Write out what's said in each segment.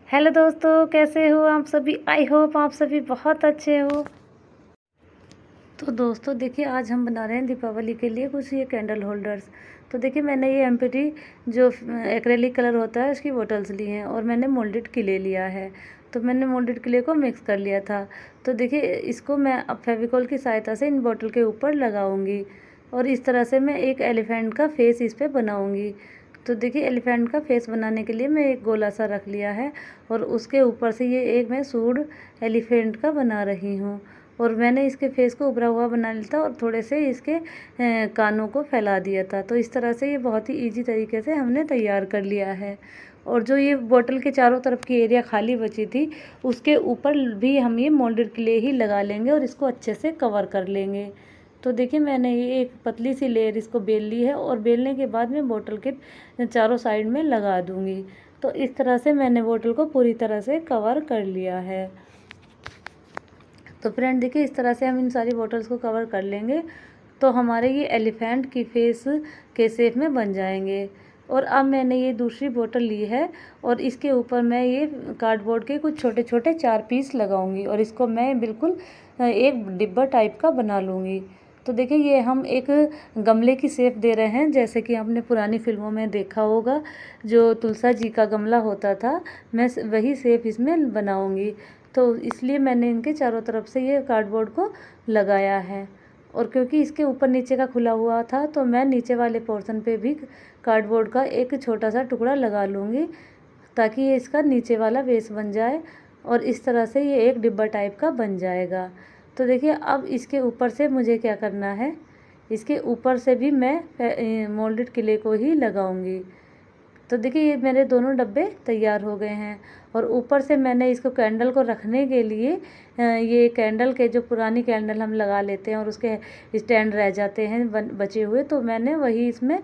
Hello दोस्तों, कैसे हो आप सभी। आई होप आप सभी बहुत अच्छे हो। तो दोस्तों देखिए, आज हम बना रहे हैं दीपावली के लिए कुछ ये कैंडल होल्डर्स। तो देखिए, मैंने ये एम्प्टी जो एक्रेलिक कलर होता है उसकी बोटल्स ली हैं और मैंने मोल्डेड क्ले लिया है। तो मैंने मोल्डेड क्ले को मिक्स कर लिया था। तो देखिए, इसको मैं अब फेविकॉल की सहायता से इन बोतल के ऊपर लगाऊंगी और इस तरह से मैं एक एलिफेंट का फेस इस पर बनाऊंगी। तो देखिए, एलिफेंट का फेस बनाने के लिए मैं एक गोला सा रख लिया है और उसके ऊपर से ये एक मैं सूंड एलिफेंट का बना रही हूँ। और मैंने इसके फेस को उभरा हुआ बना लिया था और थोड़े से इसके कानों को फैला दिया था। तो इस तरह से ये बहुत ही इजी तरीके से हमने तैयार कर लिया है। और जो ये बोतल के चारों तरफ की एरिया खाली बची थी उसके ऊपर भी हम ये मोल्डेड क्ले ही लगा लेंगे और इसको अच्छे से कवर कर लेंगे। तो देखिए, मैंने ये एक पतली सी लेयर इसको बेल ली है और बेलने के बाद मैं बोतल के चारों साइड में लगा दूंगी। तो इस तरह से मैंने बोतल को पूरी तरह से कवर कर लिया है। तो फ्रेंड देखिए, इस तरह से हम इन सारी बॉटल्स को कवर कर लेंगे तो हमारे ये एलिफेंट की फेस के शेप में बन जाएंगे। और अब मैंने ये दूसरी बोतल ली है और इसके ऊपर मैं ये कार्डबोर्ड के कुछ छोटे छोटे 4 पीस लगाऊंगी और इसको मैं बिल्कुल एक डिब्बा टाइप का बना लूँगी। तो देखिए, ये हम एक गमले की शेप दे रहे हैं, जैसे कि हमने पुरानी फिल्मों में देखा होगा जो तुलसा जी का गमला होता था, मैं वही शेप इसमें बनाऊंगी। तो इसलिए मैंने इनके चारों तरफ से ये कार्डबोर्ड को लगाया है। और क्योंकि इसके ऊपर नीचे का खुला हुआ था तो मैं नीचे वाले पोर्शन पे भी कार्डबोर्ड का एक छोटा सा टुकड़ा लगा लूँगी ताकि ये इसका नीचे वाला बेस बन जाए और इस तरह से ये एक डिब्बा टाइप का बन जाएगा। तो देखिए, अब इसके ऊपर से मुझे क्या करना है, इसके ऊपर से भी मैं मोल्डेड क्ले को ही लगाऊंगी। तो देखिए, ये मेरे दोनों डब्बे तैयार हो गए हैं। और ऊपर से मैंने इसको कैंडल को रखने के लिए ये कैंडल के जो पुरानी कैंडल हम लगा लेते हैं और उसके स्टैंड रह जाते हैं बचे हुए, तो मैंने वही इसमें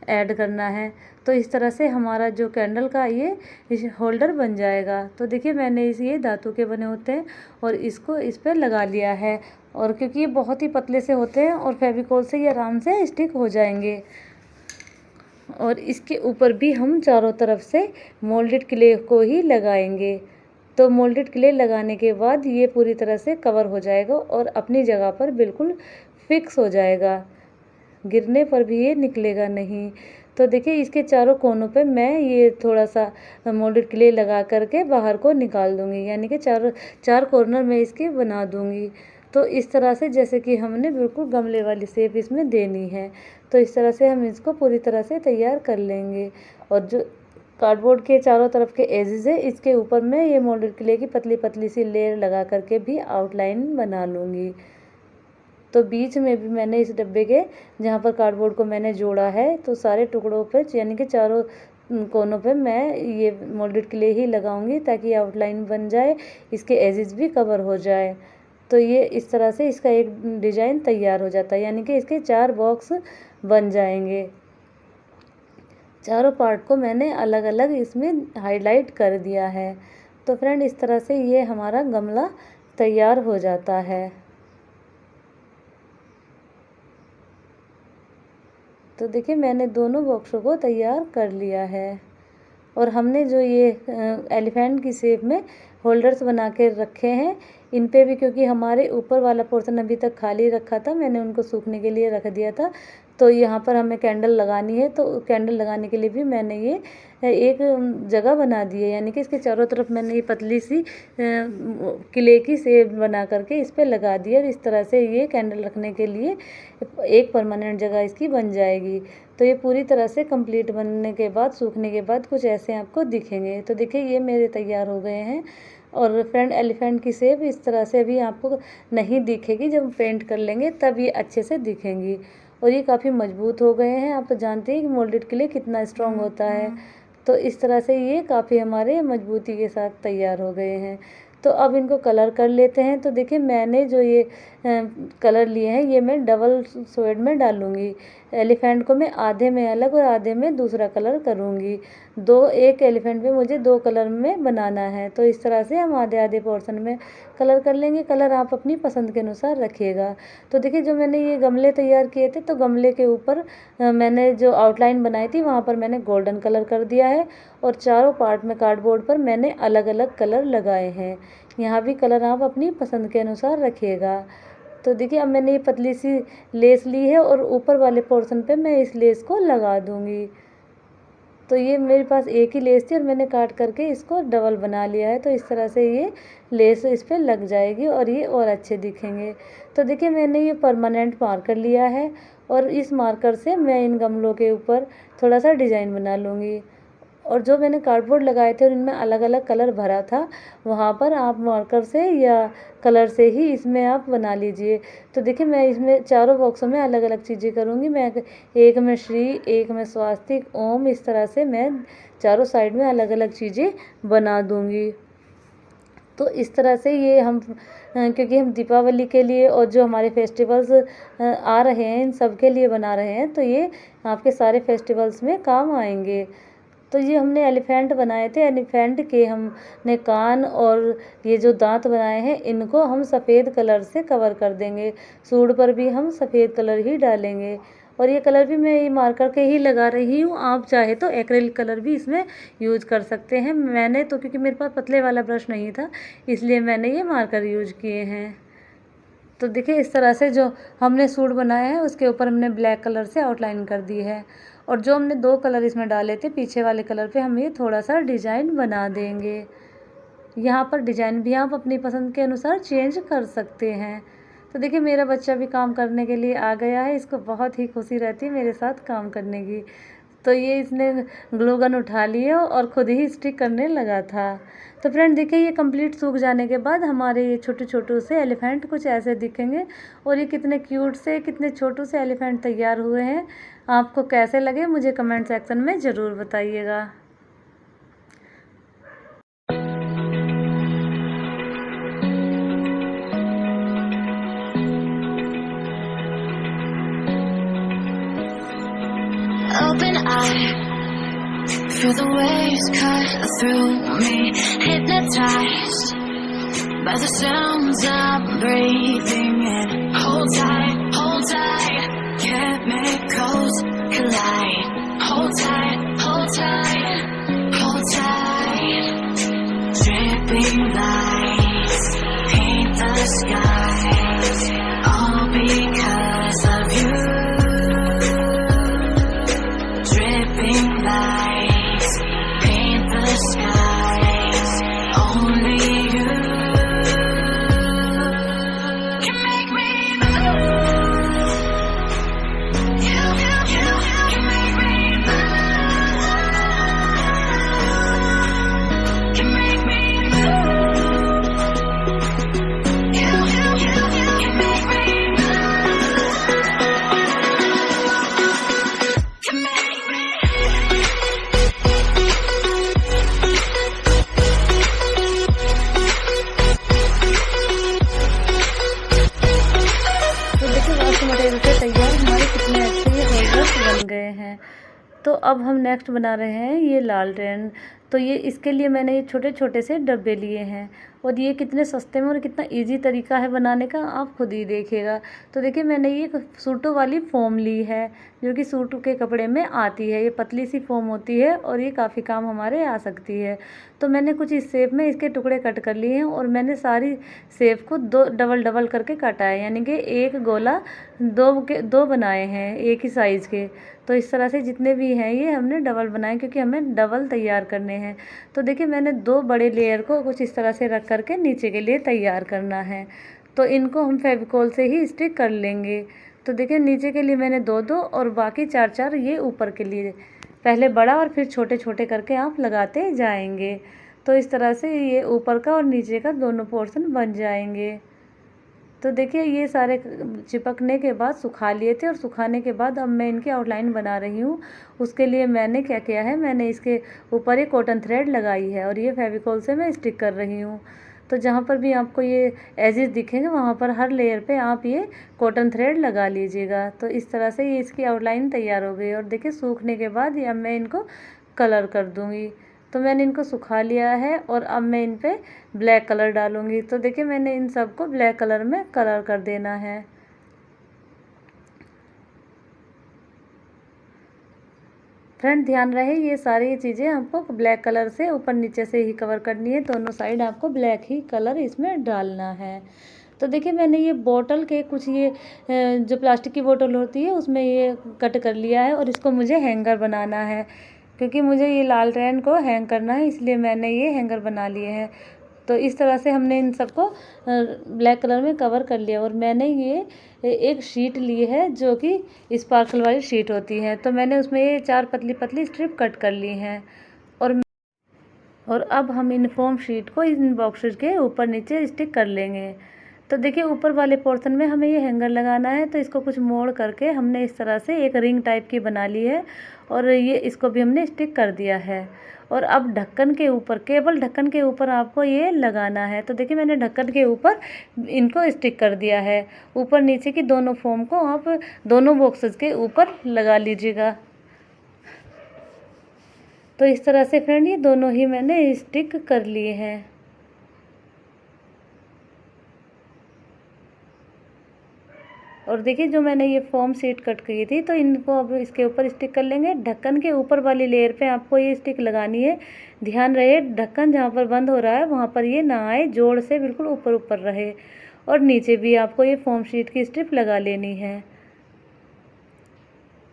ऐड करना है। तो इस तरह से हमारा जो कैंडल का ये इस होल्डर बन जाएगा। तो देखिए, मैंने ये धातु के बने होते हैं और इसको इस पर लगा लिया है। और क्योंकि ये बहुत ही पतले से होते हैं और फेविकोल से ये आराम से स्टिक हो जाएंगे। और इसके ऊपर भी हम चारों तरफ से मोल्डेड क्ले को ही लगाएंगे। तो मोल्डेड क्ले लगाने के बाद ये पूरी तरह से कवर हो जाएगा और अपनी जगह पर बिल्कुल फिक्स हो जाएगा, गिरने पर भी ये निकलेगा नहीं। तो देखिए, इसके चारों कोनों पे मैं ये थोड़ा सा मोल्डेड क्ले लगा करके बाहर को निकाल दूंगी, यानी कि चार कॉर्नर में इसके बना दूंगी। तो इस तरह से जैसे कि हमने बिल्कुल गमले वाली शेप इसमें देनी है। तो इस तरह से हम इसको पूरी तरह से तैयार कर लेंगे। और जो कार्डबोर्ड के चारों तरफ के एजेस है इसके ऊपर मैं ये मोल्डेड क्ले की पतली पतली सी लेयर लगा करके भी आउटलाइन बना लूँगी। तो बीच में भी मैंने इस डब्बे के जहाँ पर कार्डबोर्ड को मैंने जोड़ा है तो सारे टुकड़ों पे यानी कि चारों कोनों पे मैं ये मोल्डेड क्ले ही लगाऊंगी ताकि आउटलाइन बन जाए, इसके एजेस भी कवर हो जाए। तो ये इस तरह से इसका एक डिज़ाइन तैयार हो जाता है, यानी कि इसके 4 बॉक्स बन जाएंगे। चारों पार्ट को मैंने अलग अलग इसमें हाईलाइट कर दिया है। तो फ्रेंड, इस तरह से ये हमारा गमला तैयार हो जाता है। तो देखिए, मैंने दोनों बॉक्सों को तैयार कर लिया है। और हमने जो ये एलिफेंट की शेप में होल्डर्स बना के रखे हैं, इन पे भी क्योंकि हमारे ऊपर वाला पोर्शन अभी तक खाली रखा था, मैंने उनको सूखने के लिए रख दिया था। तो यहाँ पर हमें कैंडल लगानी है, तो कैंडल लगाने के लिए भी मैंने ये एक जगह बना दी है, यानी कि इसके चारों तरफ मैंने ये पतली सी किले की शेप बना करके इस पर लगा दी है। और इस तरह से ये कैंडल रखने के लिए एक परमानेंट जगह इसकी बन जाएगी। तो ये पूरी तरह से कंप्लीट बनने के बाद सूखने के बाद कुछ ऐसे आपको दिखेंगे। तो देखिए, ये मेरे तैयार हो गए हैं। और फ्रेंड, एलिफेंट की शेप इस तरह से अभी आपको नहीं दिखेगी, जब पेंट कर लेंगे तब ये अच्छे से दिखेंगी। और ये काफ़ी मजबूत हो गए हैं। आप तो जानते हैं कि मोल्डेड क्ले कितना स्ट्रॉन्ग होता है। तो इस तरह से ये काफ़ी हमारे मजबूती के साथ तैयार हो गए हैं। तो अब इनको कलर कर लेते हैं। तो देखिए, मैंने जो ये कलर लिए हैं ये मैं डबल शेड में डालूँगी। एलिफेंट को मैं आधे में अलग और आधे में दूसरा कलर करूँगी। एक एलिफेंट में मुझे 2 कलर में बनाना है, तो इस तरह से हम आधे आधे पोर्शन में कलर कर लेंगे। कलर आप अपनी पसंद के अनुसार रखिएगा। तो देखिए जो मैंने ये गमले तैयार किए थे, तो गमले के ऊपर मैंने जो आउटलाइन बनाई थी वहाँ पर मैंने गोल्डन कलर कर दिया है और चारों पार्ट में कार्डबोर्ड पर मैंने अलग अलग कलर लगाए हैं। यहाँ भी कलर आप अपनी पसंद के अनुसार रखिएगा। तो देखिए अब मैंने ये पतली सी लेस ली है और ऊपर वाले पोर्शन पे मैं इस लेस को लगा दूँगी। तो ये मेरे पास एक ही लेस थी और मैंने काट करके इसको डबल बना लिया है, तो इस तरह से ये लेस इस पर लग जाएगी और ये और अच्छे दिखेंगे। तो देखिए मैंने ये परमानेंट मार्कर लिया है और इस मार्कर से मैं इन गमलों के ऊपर थोड़ा सा डिज़ाइन बना लूँगी। और जो मैंने कार्डबोर्ड लगाए थे और इनमें अलग अलग कलर भरा था, वहाँ पर आप मार्कर से या कलर से ही इसमें आप बना लीजिए। तो देखिए मैं इसमें चारों बॉक्सों में अलग अलग चीज़ें करूँगी। मैं एक में श्री, एक में स्वास्तिक, ओम, इस तरह से मैं चारों साइड में अलग अलग चीज़ें बना दूँगी। तो इस तरह से ये हम क्योंकि हम दीपावली के लिए और जो हमारे फेस्टिवल्स आ रहे हैं इन सब के लिए बना रहे हैं, तो ये आपके सारे फेस्टिवल्स में काम आएंगे। तो ये हमने एलिफेंट बनाए थे। एलिफेंट के हमने कान और ये जो दांत बनाए हैं इनको हम सफ़ेद कलर से कवर कर देंगे। सूंड पर भी हम सफ़ेद कलर ही डालेंगे और ये कलर भी मैं ये मार्कर के ही लगा रही हूँ। आप चाहे तो एक्रेलिक कलर भी इसमें यूज कर सकते हैं। मैंने तो क्योंकि मेरे पास पतले वाला ब्रश नहीं था इसलिए मैंने ये मार्कर यूज किए हैं। तो देखिए इस तरह से जो हमने सूट बनाया है उसके ऊपर हमने ब्लैक कलर से आउटलाइन कर दी है और जो हमने 2 कलर इसमें डाले थे पीछे वाले कलर पे हम ये थोड़ा सा डिज़ाइन बना देंगे। यहाँ पर डिज़ाइन भी आप अपनी पसंद के अनुसार चेंज कर सकते हैं। तो देखिए मेरा बच्चा भी काम करने के लिए आ गया है। इसको बहुत ही खुशी रहती है मेरे साथ काम करने की। तो ये इसने ग्लू गन उठा लिया और ख़ुद ही स्टिक करने लगा था। तो फ्रेंड देखिए ये कंप्लीट सूख जाने के बाद हमारे ये छोटे छोटे से एलिफेंट कुछ ऐसे दिखेंगे और ये कितने क्यूट से कितने छोटू से एलिफेंट तैयार हुए हैं। आपको कैसे लगे मुझे कमेंट सेक्शन में ज़रूर बताइएगा। Open eye, feel the waves cut through me, hypnotized by the sounds I'm breathing in. Hold tight, chemicals collide. Hold tight, hold tight, hold tight. Dripping lights paint the skies, all because of you. Dripping lights paint the skies, only you can make me move. You can make me move. Can make me move. You can make me move. Can make me. Material से तैयार हमारे कितने अच्छे ये holders बन गए हैं। तो अब हम नेक्स्ट बना रहे हैं ये लालटेन। तो ये इसके लिए मैंने ये छोटे छोटे से डब्बे लिए हैं और ये कितने सस्ते में और कितना इजी तरीका है बनाने का आप खुद ही देखिएगा। तो देखिए मैंने ये सूटों वाली फोम ली है जो कि सूट के कपड़े में आती है। ये पतली सी फोम होती है और ये काफ़ी काम हमारे आ सकती है। तो मैंने कुछ इस शेप में इसके टुकड़े कट कर लिए हैं और मैंने सारी शेप को डबल डबल करके काटा है, यानी कि एक गोला दो बनाए हैं एक ही साइज़ के। तो इस तरह से जितने भी हैं ये हमने डबल बनाए क्योंकि हमें डबल तैयार करने हैं। तो देखिए मैंने 2 बड़े लेयर को कुछ इस तरह से रख करके नीचे के लिए तैयार करना है। तो इनको हम फेविकोल से ही स्टिक कर लेंगे। तो देखिए नीचे के लिए मैंने 2 और बाकी 4 ये ऊपर के लिए, पहले बड़ा और फिर छोटे छोटे करके आप लगाते जाएंगे। तो इस तरह से ये ऊपर का और नीचे का दोनों पोर्शन बन जाएंगे। तो देखिए ये सारे चिपकने के बाद सुखा लिए थे और सुखाने के बाद अब मैं इनकी आउटलाइन बना रही हूँ। उसके लिए मैंने क्या किया है, मैंने इसके ऊपर एक कॉटन थ्रेड लगाई है और ये फेविकोल से मैं स्टिक कर रही हूँ। तो जहाँ पर भी आपको ये एजेस दिखेंगे वहाँ पर हर लेयर पे आप ये कॉटन थ्रेड लगा लीजिएगा। तो इस तरह से ये इसकी आउटलाइन तैयार हो गई और देखिए सूखने के बाद ये अब मैं इनको कलर कर दूँगी। तो मैंने इनको सुखा लिया है और अब मैं इन पे ब्लैक कलर डालूँगी। तो देखिए मैंने इन सबको ब्लैक कलर में कलर कर देना है। फ्रेंड ध्यान रहे ये सारी चीज़ें आपको ब्लैक कलर से ऊपर नीचे से ही कवर करनी है, दोनों साइड आपको ब्लैक ही कलर इसमें डालना है। तो देखिए मैंने ये बॉटल के कुछ ये जो प्लास्टिक की बोतल होती है उसमें ये कट कर लिया है और इसको मुझे हैंगर बनाना है, क्योंकि मुझे ये लाल रैन को हैंग करना है, इसलिए मैंने ये हैंगर बना लिए हैं। तो इस तरह से हमने इन सबको ब्लैक कलर में कवर कर लिया और मैंने ये एक शीट ली है जो कि स्पार्कल वाली शीट होती है। तो मैंने उसमें ये 4 पतली पतली स्ट्रिप कट कर ली हैं और अब हम इन फोम शीट को इन बॉक्सेस के ऊपर नीचे स्टिक कर लेंगे। तो देखिए ऊपर वाले पोर्शन में हमें ये हैंगर लगाना है, तो इसको कुछ मोड़ करके हमने इस तरह से एक रिंग टाइप की बना ली है और ये इसको भी हमने स्टिक कर दिया है। और अब ढक्कन के ऊपर, केवल ढक्कन के ऊपर आपको ये लगाना है। तो देखिए मैंने ढक्कन के ऊपर इनको स्टिक कर दिया है। ऊपर नीचे की दोनों फोम को आप दोनों बॉक्सेस के ऊपर लगा लीजिएगा। तो इस तरह से फ्रेंड ये दोनों ही मैंने स्टिक कर लिए हैं। और देखिए जो मैंने ये फोम शीट कट की थी तो इनको अब इसके ऊपर स्टिक कर लेंगे। ढक्कन के ऊपर वाली लेयर पे आपको ये स्टिक लगानी है। ध्यान रहे ढक्कन जहाँ पर बंद हो रहा है वहाँ पर ये ना आए, जोड़ से बिल्कुल ऊपर ऊपर रहे। और नीचे भी आपको ये फोम शीट की स्ट्रिप लगा लेनी है।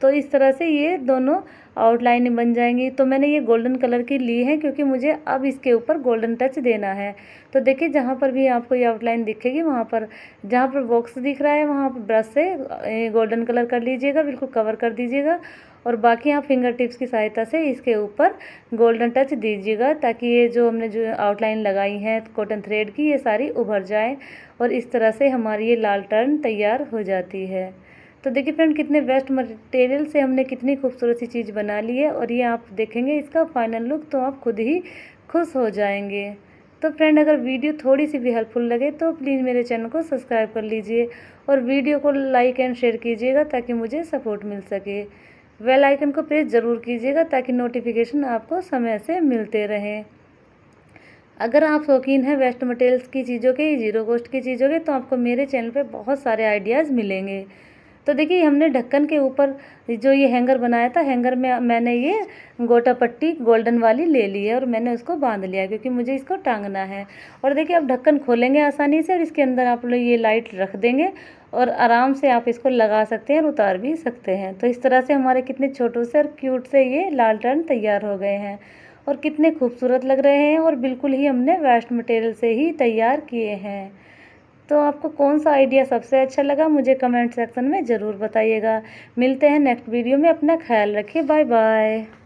तो इस तरह से ये दोनों आउटलाइन बन जाएंगी। तो मैंने ये गोल्डन कलर की ली है क्योंकि मुझे अब इसके ऊपर गोल्डन टच देना है। तो देखिए जहाँ पर भी आपको ये आउटलाइन दिखेगी वहाँ पर, जहाँ पर बॉक्स दिख रहा है वहाँ पर ब्रश से गोल्डन कलर कर लीजिएगा, बिल्कुल कवर कर दीजिएगा। और बाकी आप फिंगर टिप्स की सहायता से इसके ऊपर गोल्डन टच दीजिएगा ताकि ये जो हमने जो आउटलाइन लगाई है कॉटन थ्रेड की ये सारी उभर जाए और इस तरह से हमारी ये लाल टर्न तैयार हो जाती है। तो देखिए फ्रेंड कितने वेस्ट मटेरियल से हमने कितनी खूबसूरत सी चीज़ बना ली है और ये आप देखेंगे इसका फाइनल लुक तो आप खुद ही खुश हो जाएंगे। तो फ्रेंड अगर वीडियो थोड़ी सी भी हेल्पफुल लगे तो प्लीज़ मेरे चैनल को सब्सक्राइब कर लीजिए और वीडियो को लाइक एंड शेयर कीजिएगा ताकि मुझे सपोर्ट मिल सके। बेल आइकन को प्रेस ज़रूर कीजिएगा ताकि नोटिफिकेशन आपको समय से मिलते रहें। अगर आप शौकीन हैं वेस्ट मटेरियल्स की चीज़ों के, ज़ीरो कॉस्ट की चीज़ों के, तो आपको मेरे चैनल पे बहुत सारे आइडियाज़ मिलेंगे। तो देखिए हमने ढक्कन के ऊपर जो ये हैंगर बनाया था, हैंगर में मैंने ये गोटा पट्टी गोल्डन वाली ले ली है और मैंने उसको बांध लिया क्योंकि मुझे इसको टांगना है। और देखिए अब ढक्कन खोलेंगे आसानी से और इसके अंदर आप लोग ये लाइट रख देंगे और आराम से आप इसको लगा सकते हैं और उतार भी सकते हैं। तो इस तरह से हमारे कितने छोटे से और क्यूट से ये लाल टर्न तैयार हो गए हैं और कितने खूबसूरत लग रहे हैं और बिल्कुल ही हमने वेस्ट मटेरियल से ही तैयार किए हैं। तो आपको कौन सा आइडिया सबसे अच्छा लगा मुझे कमेंट सेक्शन में ज़रूर बताइएगा। मिलते हैं नेक्स्ट वीडियो में, अपना ख्याल रखिए, बाय बाय।